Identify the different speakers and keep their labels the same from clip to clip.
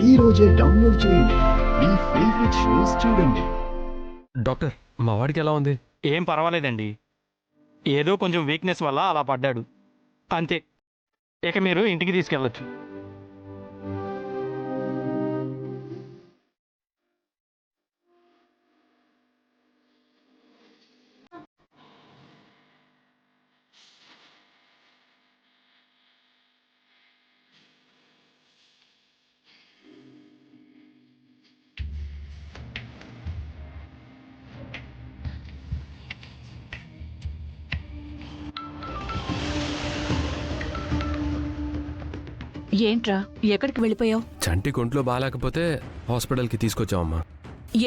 Speaker 1: ఈ రోజే డౌన్లోడ్ చేయండి. మీ ఫేవరెట్ షోస్ చూడండి.
Speaker 2: డాక్టర్ మా వాడికి ఎలా ఉంది?
Speaker 3: ఏం పర్వాలేదండి. ఏదో కొంచెం వీక్నెస్ వల్ల అలా పడ్డాడు అంతే. ఇక మీరు ఇంటికి తీసుకెళ్ళొచ్చు.
Speaker 4: ఏంట్రా ఎక్కడికి వెళ్ళిపోయావు?
Speaker 2: చంటి కొంట్లో బాగాలేకపోతే హాస్పిటల్కి తీసుకొచ్చావమ్మా.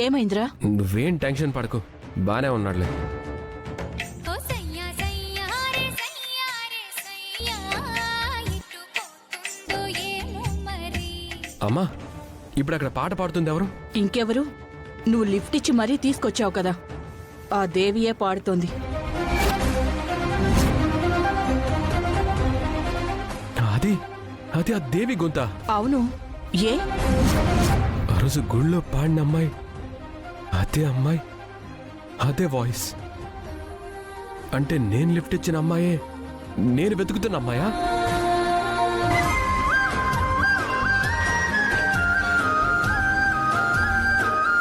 Speaker 4: ఏమైందిరా?
Speaker 2: నువ్వేం టెన్షన్ పడకు, బానే ఉన్నాడులే. అమ్మా ఇప్పుడు అక్కడ పాట పాడుతుంది ఎవరు?
Speaker 4: ఇంకెవరు? నువ్వు లిఫ్ట్ ఇచ్చి మరీ తీసుకొచ్చావు కదా, ఆ దేవియే పాడుతోంది.
Speaker 2: అది అది ఆ దేవి గొంత.
Speaker 4: అవును, ఏ?
Speaker 2: ఆ రోజు గుళ్ళో పాడిన అమ్మాయి అమ్మాయి, అదే వాయిస్. అంటే నేను లిఫ్ట్ ఇచ్చిన అమ్మాయే నేను వెతుకుతున్న అమ్మాయా?